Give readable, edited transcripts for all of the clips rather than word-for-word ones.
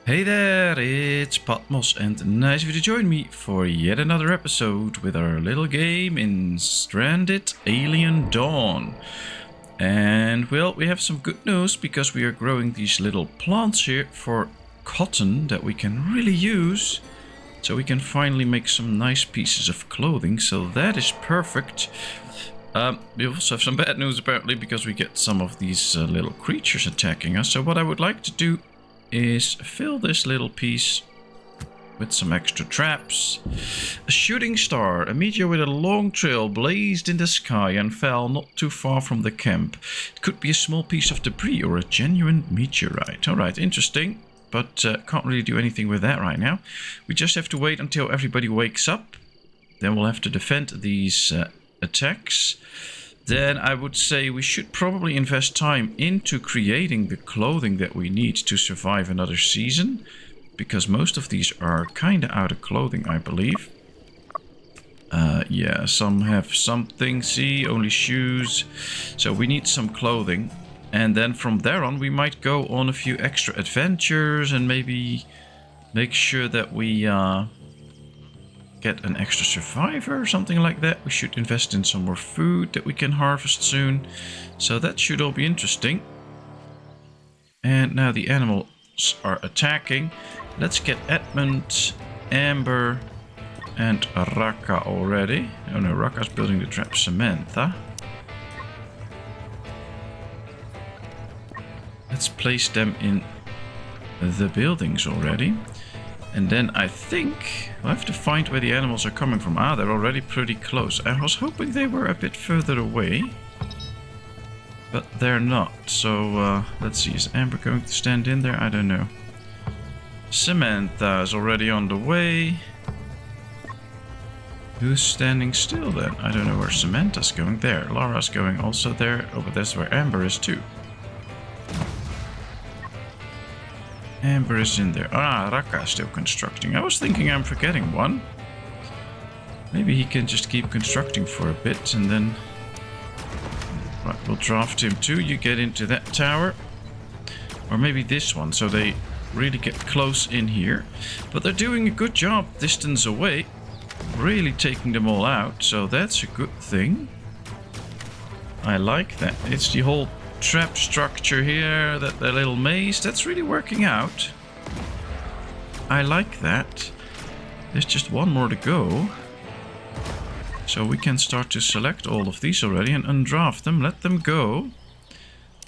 Hey there, it's Patmos and nice of you to join me for yet another episode with our little game in Stranded Alien Dawn. And well, we have some good news because we are growing these little plants here for cotton that we can really use. So we can finally make some nice pieces of clothing, so that is perfect. We also have some bad news apparently because we get some of these little creatures attacking us. So what I would like to do is fill this little piece with some extra traps. A shooting star, a meteor with a long trail blazed in the sky and fell not too far from the camp. It could be a small piece of debris or a genuine meteorite. Alright, interesting, but can't really do anything with that right now. We just have to wait until everybody wakes up. Then we'll have to defend these attacks. Then I would say we should probably invest time into creating the clothing that we need to survive another season. Because most of these are kind of out of clothing, I believe. Yeah, some have something, see, only shoes. So we need some clothing. And then from there on we might go on a few extra adventures and maybe make sure that we get an extra survivor or something like that. We should invest in some more food that we can harvest soon. So that should all be interesting. And now the animals are attacking. Let's get Edmund, Amber, and Raka already. Oh no, Raka's building the trap. Samantha. Let's place them in the buildings already. And then I think we'll have to find where the animals are coming from. Ah, they're already pretty close. I was hoping they were a bit further away. But they're not. So let's see, is Amber going to stand in there? I don't know. Samantha is already on the way. Who's standing still then? I don't know where Samantha's going. There. Lara's going also there. Oh, but that's where Amber is too. Amber is in there. Ah, Raka is still constructing. I was thinking I'm forgetting one. Maybe he can just keep constructing for a bit and then... Right, we'll draft him too. You get into that tower. Or maybe this one, so they really get close in here. But they're doing a good job distance away. Really taking them all out, so that's a good thing. I like that. It's the whole trap structure here, that the little maze, that's really working out. I like that. There's just one more to go. So we can start to select all of these already and undraft them, let them go.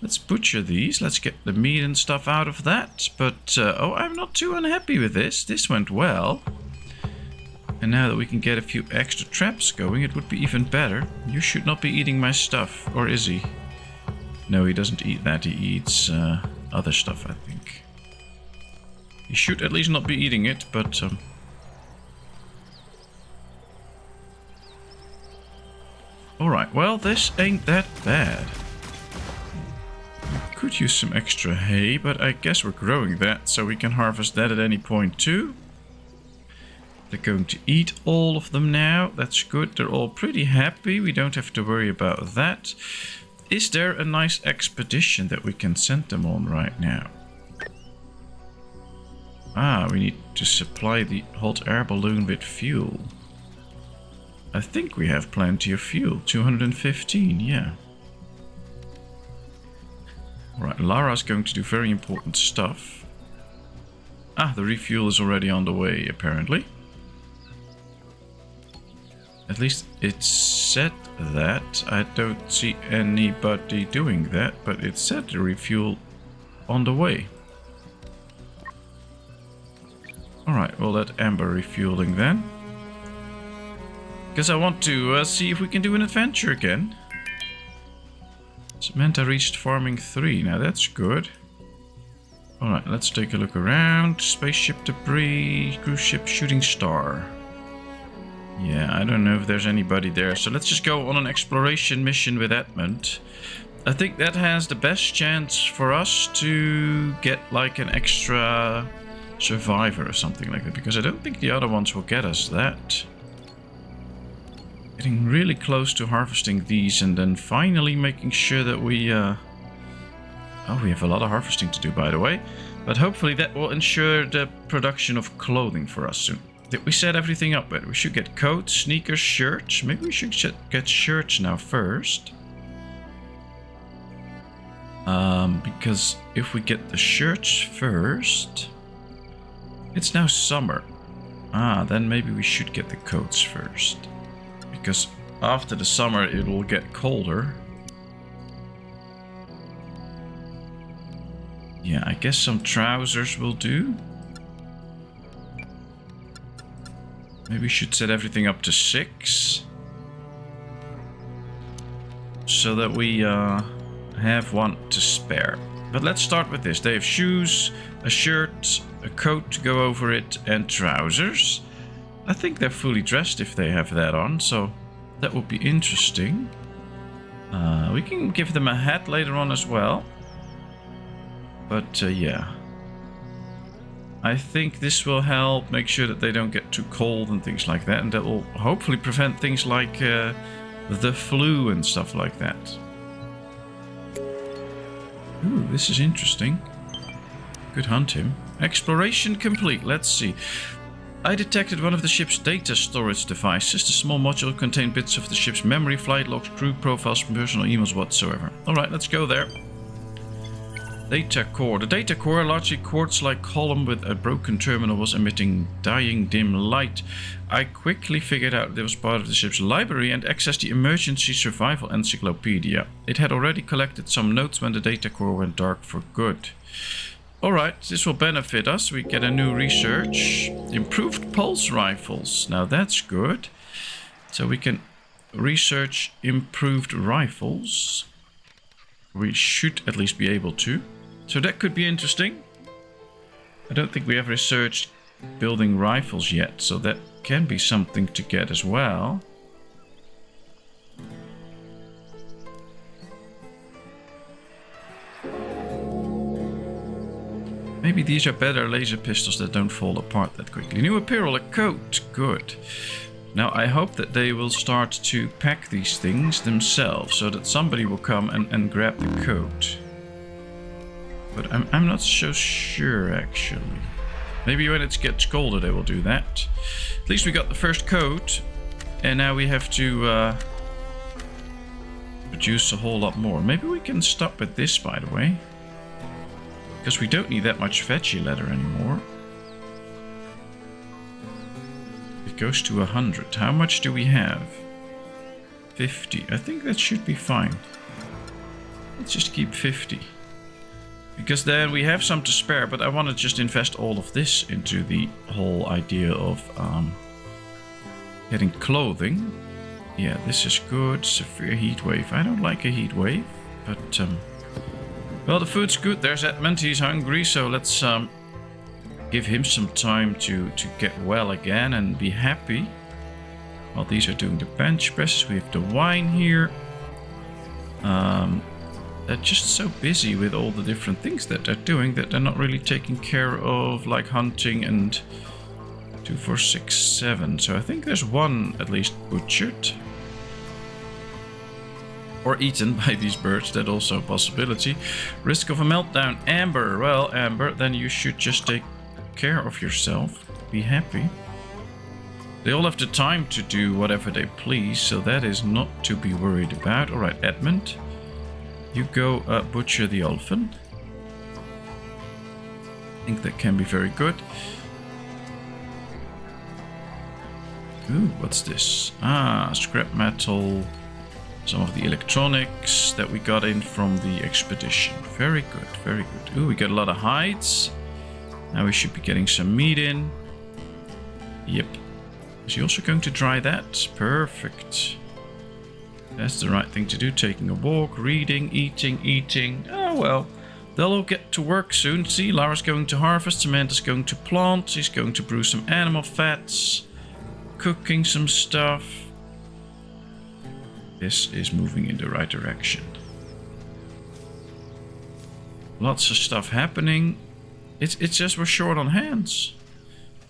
Let's butcher these, let's get the meat and stuff out of that. But, oh, I'm not too unhappy with this. This went well. And now that we can get a few extra traps going, it would be even better. You should not be eating my stuff, or is he? No, he doesn't eat that. He eats other stuff, I think. He should at least not be eating it, but... Alright, well, this ain't that bad. We could use some extra hay, but I guess we're growing that, so we can harvest that at any point too. They're going to eat all of them now. That's good. They're all pretty happy. We don't have to worry about that. Is there a nice expedition that we can send them on right now? Ah, we need to supply the hot air balloon with fuel. I think we have plenty of fuel. 215, yeah. Alright, Lara's going to do very important stuff. Ah, the refuel is already on the way, apparently. At least it said that. I don't see anybody doing that, but it said the refuel on the way. Alright, we'll let Amber refueling then. Because I want to see if we can do an adventure again. Samantha reached farming 3. Now that's good. Alright, let's take a look around. Spaceship debris, cruise ship, shooting star. Yeah, I don't know if there's anybody there. So let's just go on an exploration mission with Edmund. I think that has the best chance for us to get like an extra survivor or something like that. Because I don't think the other ones will get us that. Getting really close to harvesting these and then finally making sure that we... Oh, we have a lot of harvesting to do, by the way. But hopefully that will ensure the production of clothing for us soon. Did we set everything up better? We should get coats, sneakers, shirts. Maybe we should get shirts now first. Because if we get the shirts first... It's now summer. Then maybe we should get the coats first. Because after the summer it will get colder. Yeah, I guess some trousers will do. Maybe we should set everything up to 6. So that we have one to spare. But let's start with this. They have shoes, a shirt, a coat to go over it, and trousers. I think they're fully dressed if they have that on, so that would be interesting. We can give them a hat later on as well. But yeah. I think this will help make sure that they don't get too cold and things like that. And that will hopefully prevent things like the flu and stuff like that. Ooh, this is interesting. Could hunt him. Exploration complete. Let's see. I detected one of the ship's data storage devices. The small module contained bits of the ship's memory, flight logs, crew profiles, personal emails whatsoever. Alright, let's go there. Data core. The data core, a largely quartz-like column with a broken terminal, was emitting dying dim light. I quickly figured out it was part of the ship's library and accessed the emergency survival encyclopedia. It had already collected some notes when the data core went dark for good. Alright, this will benefit us. We get a new research. Improved pulse rifles. Now that's good. So we can research improved rifles. We should at least be able to. So that could be interesting. I don't think we have researched building rifles yet, so that can be something to get as well. Maybe these are better laser pistols that don't fall apart that quickly. New apparel, a coat. Good. Now I hope that they will start to pack these things themselves, so that somebody will come and grab the coat. But I'm not so sure actually. Maybe when it gets colder they will do that. At least we got the first coat, and now we have to produce a whole lot more. Maybe we can stop at this, by the way. Because we don't need that much veggie leather anymore. It goes to 100. How much do we have? 50. I think that should be fine. Let's just keep 50. Because then we have some to spare, but I want to just invest all of this into the whole idea of getting clothing. Yeah, this is good. Severe heat wave. I don't like a heat wave, but well, the food's good. There's Edmund. He's hungry, so let's give him some time to get well again and be happy. While these are doing the bench presses, we have the wine here. They're just so busy with all the different things that they're doing that they're not really taking care of, like hunting and 2, 4, 6, 7. So I think there's one at least butchered. Or eaten by these birds, that's also a possibility. Risk of a meltdown. Amber. Well, Amber, then you should just take care of yourself. Be happy. They all have the time to do whatever they please, so that is not to be worried about. Alright, Edmund. You go butcher the elephant. I think that can be very good. Ooh, what's this? Ah, scrap metal. Some of the electronics that we got in from the expedition. Very good, very good. Ooh, we got a lot of hides. Now we should be getting some meat in. Yep. Is he also going to dry that? Perfect. That's the right thing to do. Taking a walk, reading, eating. Oh well. They'll all get to work soon. See, Lara's going to harvest. Samantha's going to plant. She's going to brew some animal fats. Cooking some stuff. This is moving in the right direction. Lots of stuff happening. It's just we're short on hands.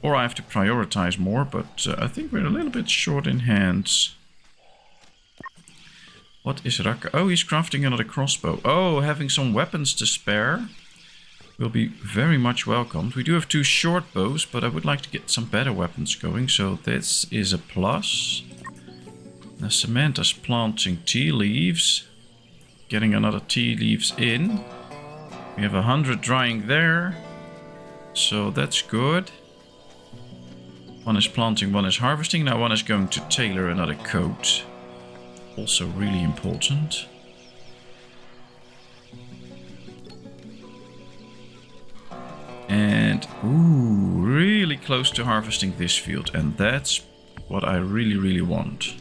Or I have to prioritize more, but I think we're a little bit short in hands. What is Raka? Oh, he's crafting another crossbow. Oh, having some weapons to spare. will be very much welcomed. We do have 2 short bows, but I would like to get some better weapons going, so this is a plus. Now Samantha's planting tea leaves. Getting another tea leaves in. We have 100 drying there, so that's good. One is planting, one is harvesting. Now one is going to tailor another coat. Also really important. And, ooh, really close to harvesting this field. And that's what I really want.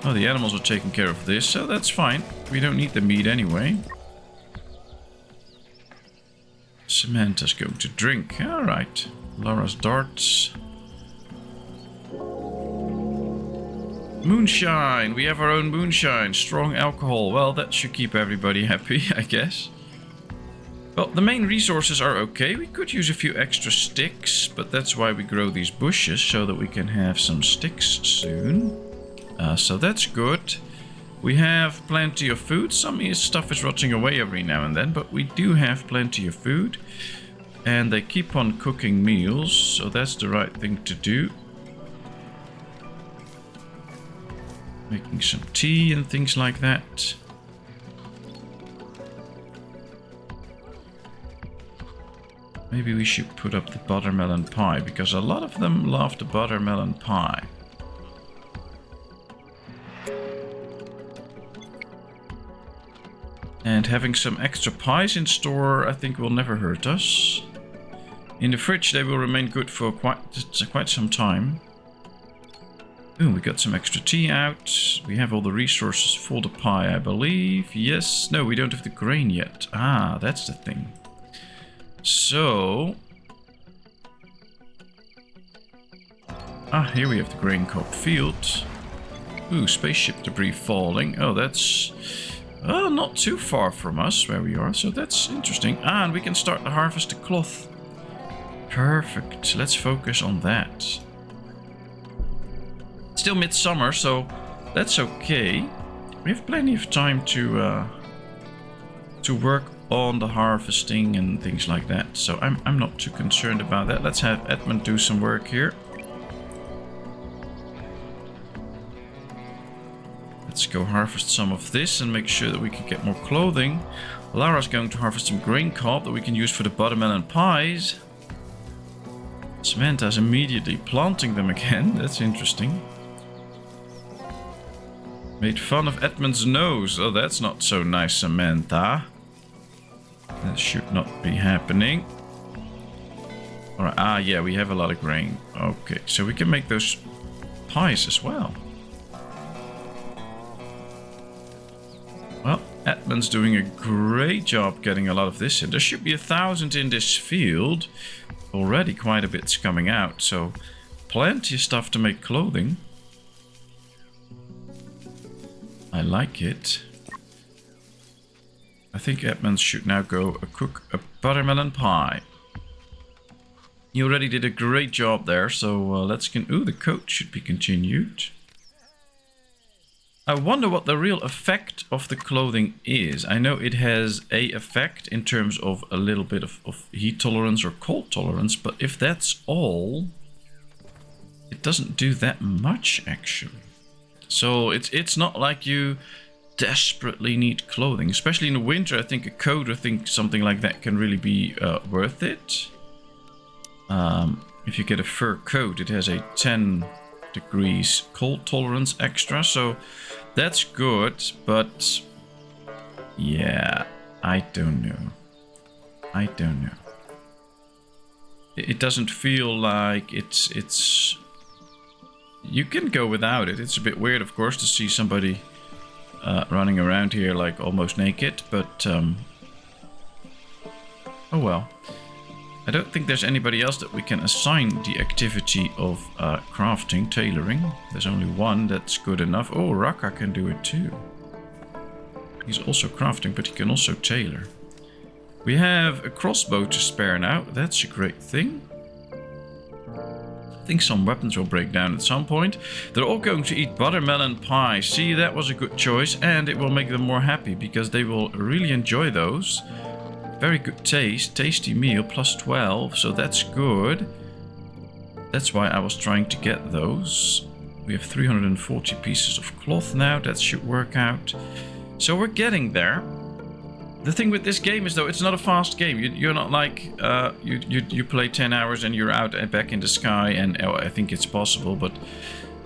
Oh, the animals are taking care of this, so that's fine. We don't need the meat anyway. Samantha's going to drink. Alright. Laura's darts. Moonshine. We have our own moonshine. Strong alcohol. Well, that should keep everybody happy, I guess. Well, the main resources are okay. We could use a few extra sticks, but that's why we grow these bushes, so that we can have some sticks soon. So that's good. We have plenty of food. Some stuff is rotting away every now and then, but we do have plenty of food. And they keep on cooking meals, so that's the right thing to do. Making some tea and things like that. Maybe we should put up the buttermelon pie, because a lot of them love the buttermelon pie. And having some extra pies in store, I think, will never hurt us. In the fridge, they will remain good for quite some time. Ooh, we got some extra tea out. We have all the resources for the pie, I believe. Yes. No, we don't have the grain yet. Ah, that's the thing. So... here we have the grain cob field. Ooh, spaceship debris falling. Oh, that's... not too far from us where we are, so that's interesting. And we can start to harvest the cloth. Perfect. Let's focus on that. Still midsummer, so that's okay. We have plenty of time to work on the harvesting and things like that. So I'm not too concerned about that. Let's have Edmund do some work here. Let's go harvest some of this and make sure that we can get more clothing. Lara's going to harvest some grain cob that we can use for the buttermelon pies. Samantha's immediately planting them again. That's interesting. Made fun of Edmund's nose. Oh, that's not so nice, Samantha. That should not be happening. Alright, yeah, we have a lot of grain. Okay, so we can make those pies as well. Well, Edmund's doing a great job getting a lot of this in. There should be 1,000 in this field. Already quite a bit's coming out, so plenty of stuff to make clothing. I like it. I think Edmund should now go cook a buttermelon pie. He already did a great job there, so let's... Ooh, the coat should be continued. I wonder what the real effect of the clothing is. I know it has a effect in terms of a little bit of heat tolerance or cold tolerance, but if that's all, it doesn't do that much actually. So it's not like you desperately need clothing, especially in the winter. I think a coat or something like that can really be worth it. If you get a fur coat, it has a 10 degrees cold tolerance extra, so that's good, but yeah, I don't know. It doesn't feel like it's you can go without it. It's a bit weird, of course, to see somebody running around here like almost naked, but oh well. I don't think there's anybody else that we can assign the activity of crafting, tailoring. There's only one that's good enough. Oh, Raka can do it too. He's also crafting, but he can also tailor. We have a crossbow to spare now. That's a great thing. think some weapons will break down at some point. They're all going to eat buttermelon pie. See, that was a good choice, and it will make them more happy because they will really enjoy those. Very good taste, tasty meal, plus 12, so that's good. That's why I was trying to get those. We have 340 pieces of cloth now, that should work out. So we're getting there. The thing with this game is, though, it's not a fast game. You're not like, you play 10 hours and you're out and back in the sky, and I think it's possible, but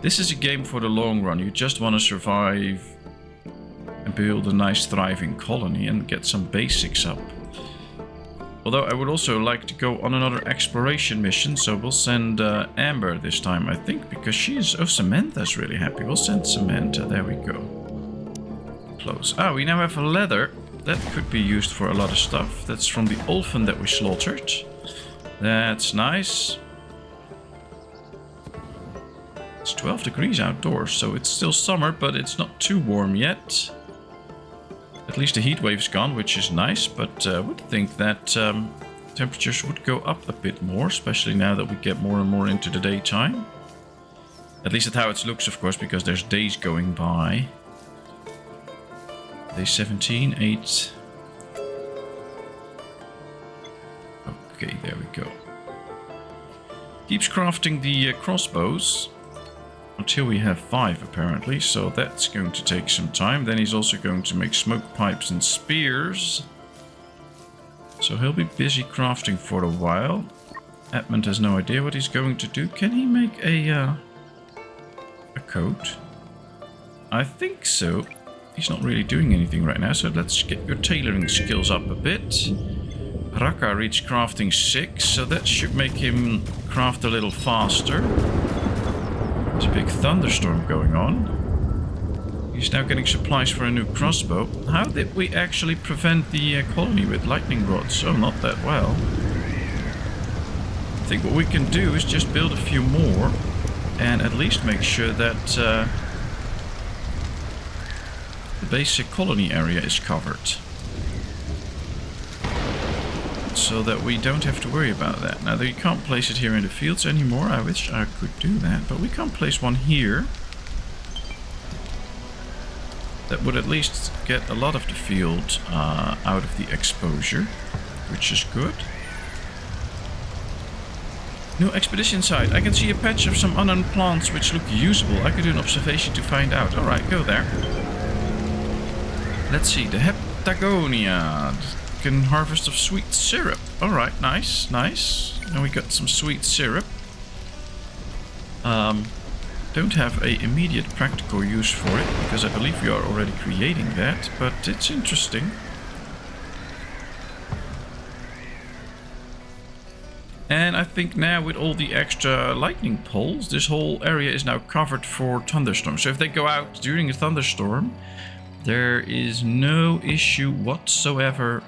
this is a game for the long run. You just want to survive and build a nice thriving colony and get some basics up. Although I would also like to go on another exploration mission, so we'll send Amber this time, I think, because she is... Oh, Samantha's really happy. We'll send Samantha. There we go. Close. Ah, we now have a leather. That could be used for a lot of stuff. That's from the Olphin that we slaughtered. That's nice. It's 12 degrees outdoors, so it's still summer, but it's not too warm yet. At least the heat wave's gone, which is nice, but I would think that temperatures would go up a bit more, especially now that we get more and more into the daytime. At least that's how it looks, of course, because there's days going by. Day 17, 8. Okay, there we go. Keeps crafting the crossbows. Until we have 5 apparently, so that's going to take some time. Then he's also going to make smoke pipes and spears. So he'll be busy crafting for a while. Edmund has no idea what he's going to do. Can he make a coat? I think so. He's not really doing anything right now, so let's get your tailoring skills up a bit. Raka reached crafting 6, so that should make him craft a little faster. There's a big thunderstorm going on. He's now getting supplies for a new crossbow. How did we actually prevent the colony with lightning rods? Oh, not that well. I think what we can do is just build a few more and at least make sure that the basic colony area is covered. So that we don't have to worry about that. Now, you can't place it here in the fields anymore. I wish I could do that, but we can't place one here. That would at least get a lot of the field out of the exposure, which is good. New expedition site. I can see a patch of some unknown plants which look usable. I could do an observation to find out. Alright, go there. Let's see, the Heptagonia. Can harvest of sweet syrup. Alright, nice, nice. Now we got some sweet syrup. Don't have a immediate practical use for it, because I believe we are already creating that, but it's interesting. And I think now with all the extra lightning poles, this whole area is now covered for thunderstorms. So if they go out during a thunderstorm, there is no issue whatsoever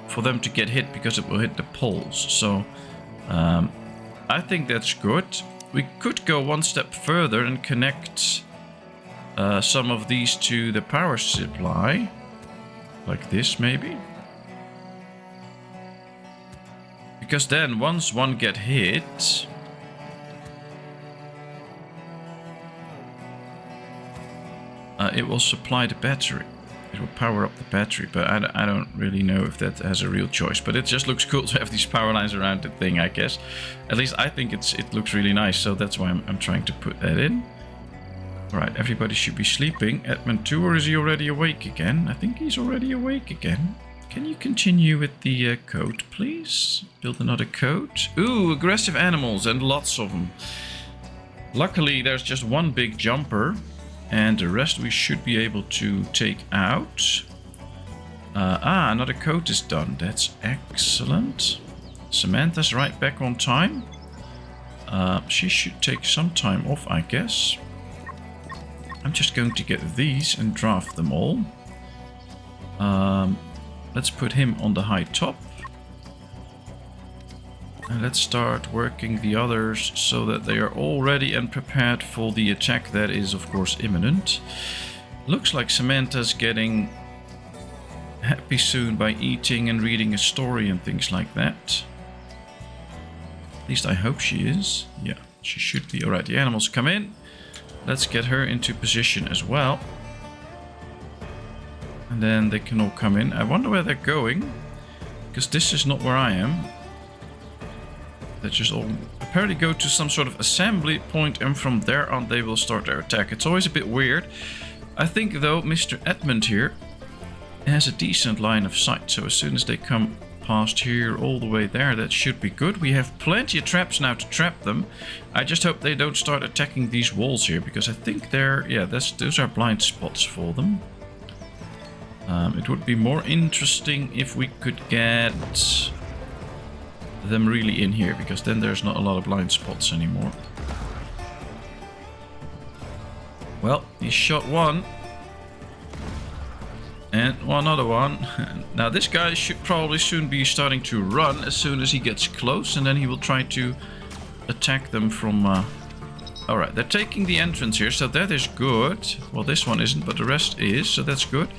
for them to get hit, because it will hit the poles. So I think that's good. We could go one step further and connect some of these to the power supply, like this maybe. Because then once one get hit, it will supply the battery. It will power up the battery, but I don't really know if that has a real choice. But it just looks cool to have these power lines around the thing, I guess. At least I think it looks really nice, so that's why I'm trying to put that in. Alright, everybody should be sleeping. Edmund 2, or is he already awake again? I think he's already awake again. Can you continue with the code, please? Build another code. Ooh, aggressive animals, and lots of them. Luckily, there's just one big jumper. And the rest we should be able to take out. Another coat is done. That's excellent. Samantha's right back on time. She should take some time off, I guess. I'm just going to get these and draft them all. Let's put him on the high top. And let's start working the others so that they are all ready and prepared for the attack that is, of course, imminent. Looks like Samantha's getting happy soon by eating and reading a story and things like that. At least I hope she is. Yeah, She should be. Alright, the animals come in. Let's get her into position as well. And then they can all come in. I wonder where they're going. Because this is not where I am. They just all apparently go to some sort of assembly point, and from there on they will start their attack. It's always a bit weird. I think though Mr. Edmund here has a decent line of sight. So as soon as they come past here all the way there, that should be good. We have plenty of traps now to trap them. I just hope they don't start attacking these walls here, because I think they're, yeah, those are blind spots for them. It would be more interesting if we could get them really in here, because then there's not a lot of blind spots anymore. Well, he shot one. And one other one. Now this guy should probably soon be starting to run as soon as he gets close, and then he will try to attack them from... Alright, they're taking the entrance here, so that is good. Well, this one isn't, but the rest is, so that's good.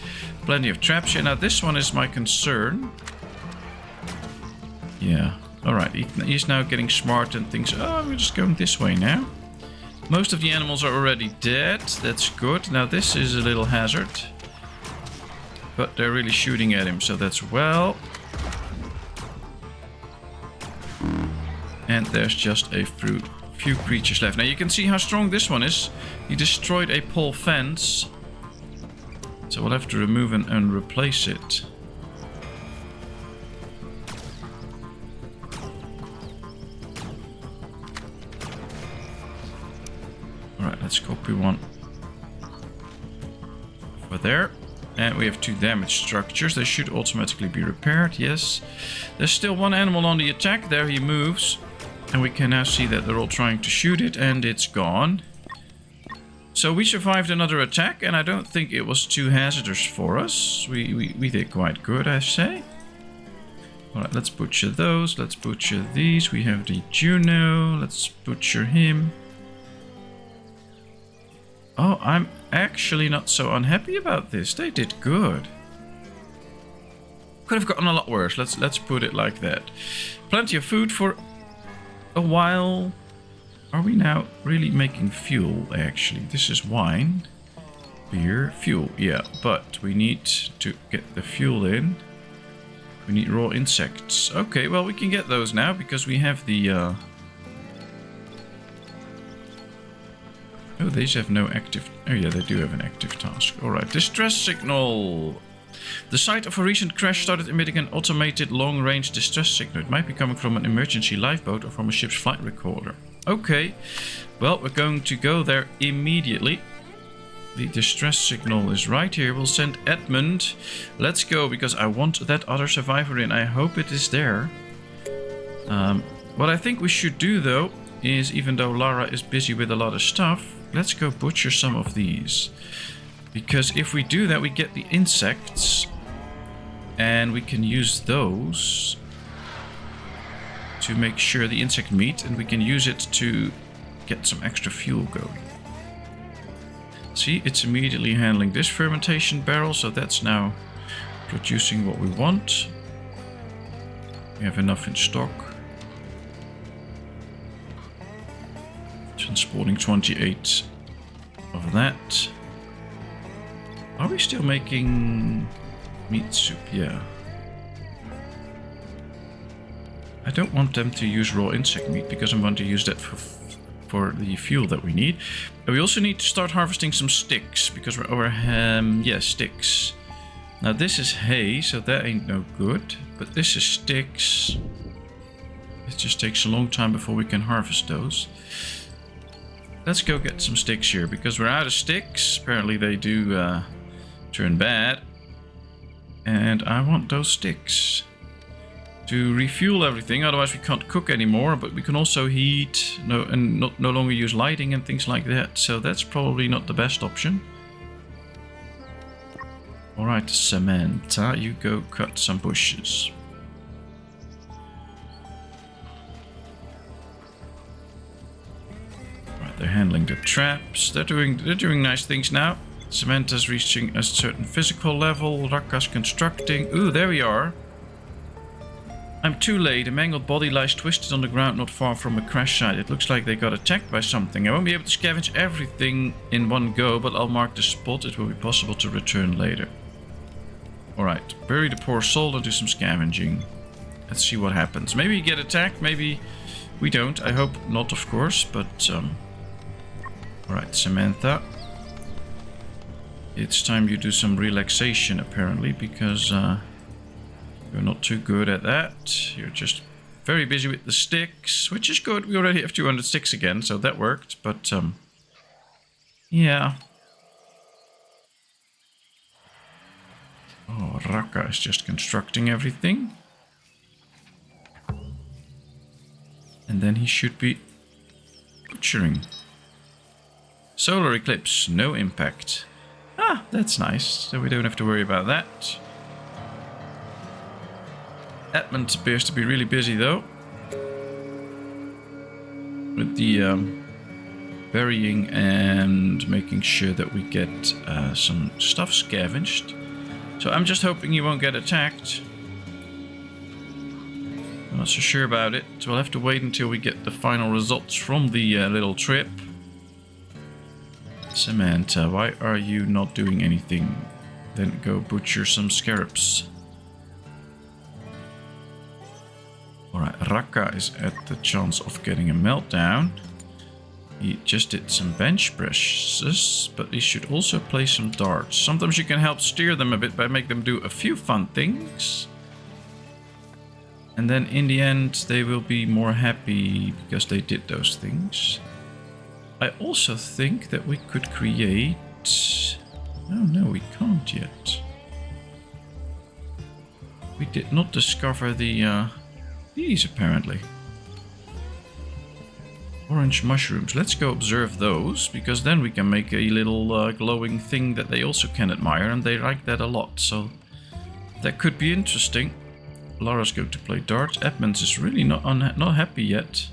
Plenty of traps here. Now this one is my concern. Yeah, alright, he's now getting smart and thinks, oh, we're just going this way now. Most of the animals are already dead, that's good. Now this is a little hazard. But they're really shooting at him, so that's well. And there's just a few creatures left. Now you can see how strong this one is. He destroyed a pole fence. So we'll have to remove and replace it. Alright, let's copy one over there. And we have 2 damaged structures. They should automatically be repaired, yes. There's still one animal on the attack. There he moves. And we can now see that they're all trying to shoot it, and it's gone. So we survived another attack, and I don't think it was too hazardous for us. We did quite good, I say. Alright, let's butcher those. Let's butcher these. We have the Juno. Let's butcher him. Oh, I'm actually not so unhappy about this. They did good. Could have gotten a lot worse. Let's put it like that. Plenty of food for a while. Are we now really making fuel? Actually, this is wine, beer, fuel. Yeah, but we need to get the fuel in. We need raw insects. Okay, well we can get those now because we have the. Oh, these have no active... Oh yeah, they do have an active task. Alright, distress signal. The site of a recent crash started emitting an automated long-range distress signal. It might be coming from an emergency lifeboat or from a ship's flight recorder. Okay, well, we're going to go there immediately. The distress signal is right here. We'll send Edmund. Let's go, because I want that other survivor in. I hope it is there. What I think we should do, though, is even though Lara is busy with a lot of stuff, let's go butcher some of these. Because if we do that, we get the insects. And we can use those to make sure the insect meat. And we can use it to get some extra fuel going. See, it's immediately handling this fermentation barrel. So that's now producing what we want. We have enough in stock. Transporting 28 of that. Are we still making meat soup? Yeah. I don't want them to use raw insect meat because I'm going to use that for the fuel that we need. And we also need to start harvesting some sticks because yeah, sticks. Now this is hay, so that ain't no good. But this is sticks. It just takes a long time before we can harvest those. Let's go get some sticks here because we're out of sticks. Apparently they do turn bad. And I want those sticks to refuel everything. Otherwise we can't cook anymore. But we can also heat and no longer use lighting and things like that. So that's probably not the best option. Alright, Samantha, you go cut some bushes. They're handling the traps. They're doing nice things now. Samantha's reaching a certain physical level. Raka's constructing. Ooh, there we are. I'm too late. A mangled body lies twisted on the ground not far from a crash site. It looks like they got attacked by something. I won't be able to scavenge everything in one go, but I'll mark the spot. It will be possible to return later. Alright, bury the poor soul and do some scavenging. Let's see what happens. Maybe you get attacked, maybe we don't. I hope not, of course, but... Alright, Samantha. It's time you do some relaxation, apparently, because you're not too good at that. You're just very busy with the sticks, which is good. We already have 200 sticks again, so that worked, but yeah. Oh, Raka is just constructing everything. And then he should be butchering. Solar eclipse, no impact. Ah, that's nice, so we don't have to worry about that. Edmund appears to be really busy though. With the burying and making sure that we get some stuff scavenged. So I'm just hoping he won't get attacked. I'm not so sure about it, so we'll have to wait until we get the final results from the little trip. Samantha, why are you not doing anything? Then go butcher some scarabs. Alright, Raka is at the chance of getting a meltdown. He just did some bench presses, but he should also play some darts. Sometimes you can help steer them a bit by making them do a few fun things. And then in the end they will be more happy because they did those things. I also think that we could create... Oh no, we can't yet. We did not discover the these apparently. Orange mushrooms. Let's go observe those, because then we can make a little glowing thing that they also can admire, and they like that a lot, so that could be interesting. Lara's going to play darts. Edmonds is really not happy yet.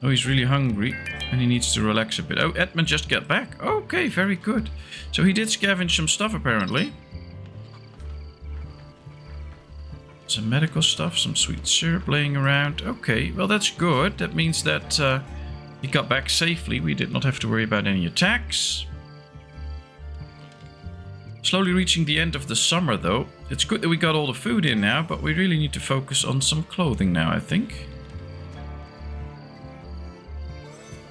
Oh, he's really hungry, and he needs to relax a bit. Oh, Edmund just got back. Okay, very good. So he did scavenge some stuff, apparently. Some medical stuff, some sweet syrup laying around. Okay, well that's good. That means that he got back safely. We did not have to worry about any attacks. Slowly reaching the end of the summer though. It's good that we got all the food in now, but we really need to focus on some clothing now, I think.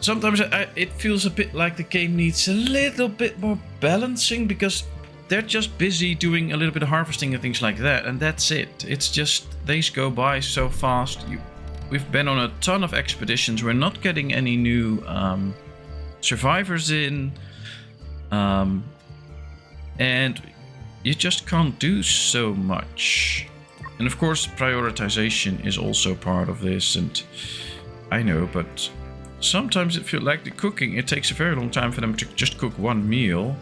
Sometimes it feels a bit like the game needs a little bit more balancing, because they're just busy doing a little bit of harvesting and things like that, and that's it. It's just, days go by so fast. We've been on a ton of expeditions. We're not getting any new survivors in. And you just can't do so much. And of course, prioritization is also part of this. And I know, but sometimes it feels like the cooking, it takes a very long time for them to just cook one meal.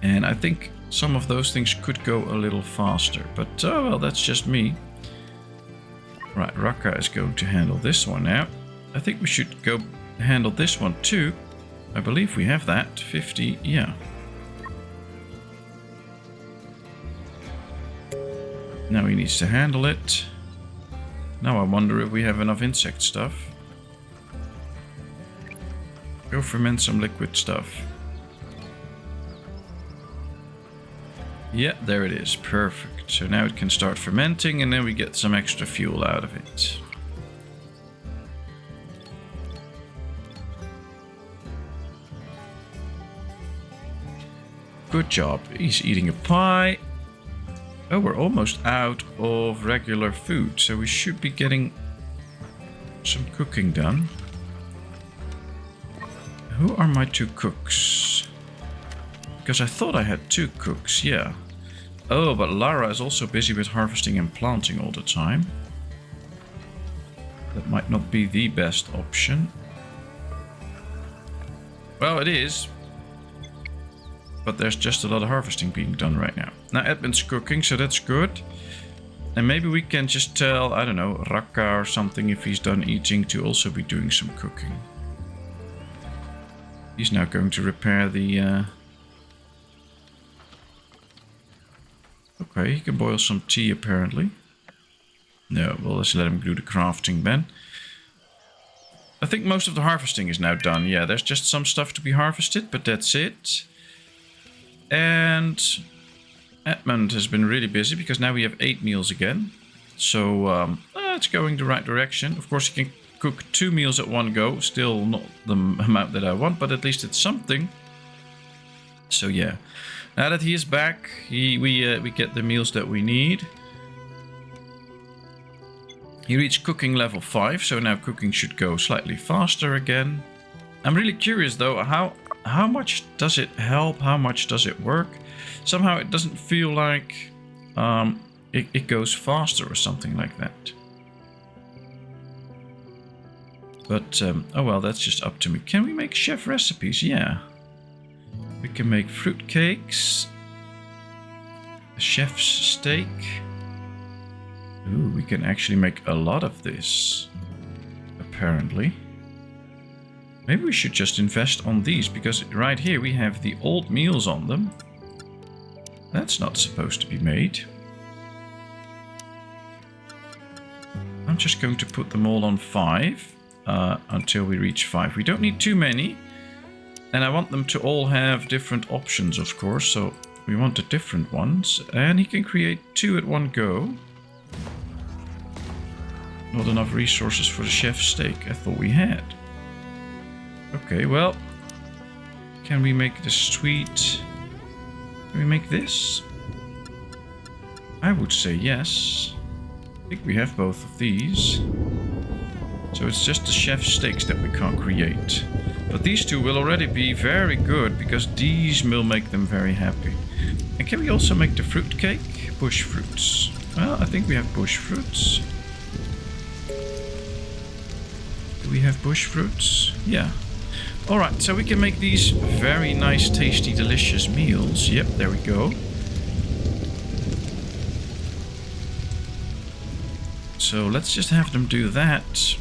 And I think some of those things could go a little faster. But, oh well, that's just me. Right, Raka is going to handle this one now. I think we should go handle this one too. I believe we have that. 50, yeah. Now he needs to handle it. Now I wonder if we have enough insect stuff. Go ferment some liquid stuff. Yeah, there it is. Perfect. So now it can start fermenting, and then we get some extra fuel out of it. Good job. He's eating a pie. Oh, we're almost out of regular food, so we should be getting some cooking done. Who are my two cooks? Because I thought I had two cooks, yeah. Oh, but Lara is also busy with harvesting and planting all the time. That might not be the best option. Well, it is. But there's just a lot of harvesting being done right now. Now Edmund's cooking, so that's good. And maybe we can just tell, I don't know, Raka or something, if he's done eating, to also be doing some cooking. He's now going to repair the... Okay, he can boil some tea apparently. No, well, let's let him do the crafting then. I think most of the harvesting is now done. Yeah, there's just some stuff to be harvested, but that's it. And Edmund has been really busy because now we have 8 meals again. So it's going the right direction. Of course, you can cook 2 meals at one go. Still not the amount that I want, but at least it's something. So yeah, now that he is back, we get the meals that we need. He reached cooking level 5, so now cooking should go slightly faster again. I'm really curious though, how much does it help? How much does it work? Somehow it doesn't feel like it goes faster or something like that. But, oh well, that's just up to me. Can we make chef recipes? Yeah. We can make fruit cakes. A chef's steak. Ooh, we can actually make a lot of this, apparently. Maybe we should just invest on these, because right here we have the old meals on them. That's not supposed to be made. I'm just going to put them all on 5 until we reach 5. We don't need too many. And I want them to all have different options, of course. So we want the different ones. And he can create 2 at one go. Not enough resources for the chef's steak. I thought we had. Okay, well. Can we make the sweet... Can we make this? I would say yes. I think we have both of these. So it's just the chef's steaks that we can't create. But these 2 will already be very good, because these will make them very happy. And can we also make the fruit cake? Bush fruits. Well, I think we have bush fruits. Do we have bush fruits? Yeah. Alright, so we can make these very nice, tasty, delicious meals. Yep, there we go. So let's just have them do that.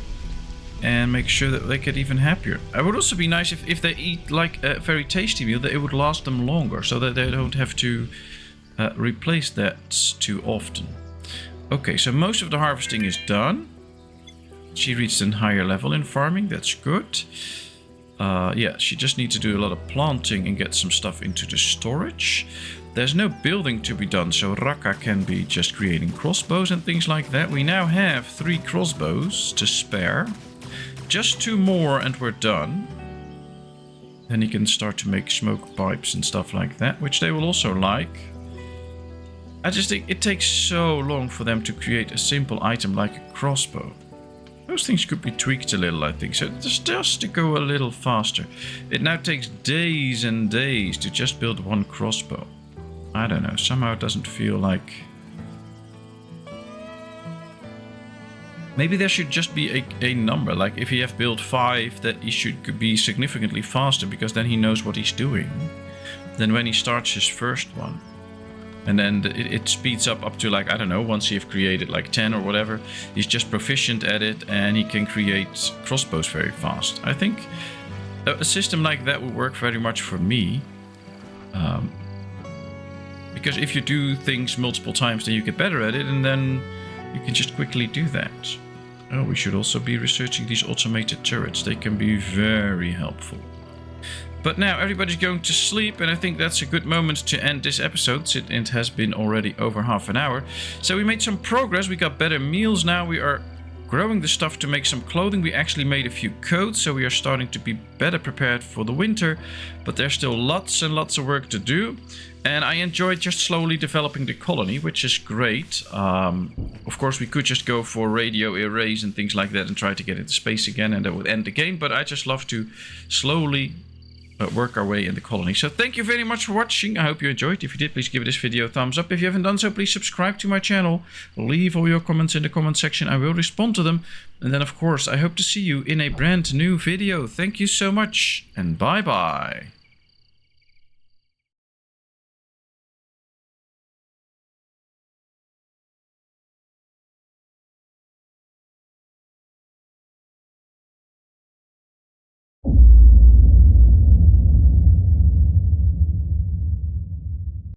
And make sure that they get even happier. It would also be nice if they eat like a very tasty meal, that it would last them longer, so that they don't have to replace that too often. Okay, so most of the harvesting is done. She reached a higher level in farming, that's good. Yeah, she just needs to do a lot of planting and get some stuff into the storage. There's no building to be done, so Raka can be just creating crossbows and things like that. We now have 3 crossbows to spare. Just 2 more and we're done. Then he can start to make smoke pipes and stuff like that, which they will also like. I just think it takes so long for them to create a simple item like a crossbow. Those things could be tweaked a little, I think, so just to go a little faster. It now takes days and days to just build 1 crossbow. I don't know, somehow it doesn't feel like... Maybe there should just be a number, like if you have built 5, that he should be significantly faster, because then he knows what he's doing. Then when he starts his first one. And then it speeds up to like, I don't know, once you've created like 10 or whatever, he's just proficient at it and he can create crossbows very fast. I think a system like that would work very much for me. Because if you do things multiple times, then you get better at it, and then you can just quickly do that. Oh, we should also be researching these automated turrets. They can be very helpful. But now everybody's going to sleep, and I think that's a good moment to end this episode. It has been already over half an hour. So we made some progress. We got better meals now. We are growing the stuff to make some clothing. We actually made a few coats, so we are starting to be better prepared for the winter. But there's still lots and lots of work to do. And I enjoyed just slowly developing the colony, which is great. Of course, we could just go for radio arrays and things like that and try to get into space again, and that would end the game. But I just love to slowly work our way in the colony. So thank you very much for watching. I hope you enjoyed. If you did, please give this video a thumbs up. If you haven't done so, please subscribe to my channel. Leave all your comments in the comment section. I will respond to them. And then, of course, I hope to see you in a brand new video. Thank you so much, and bye-bye.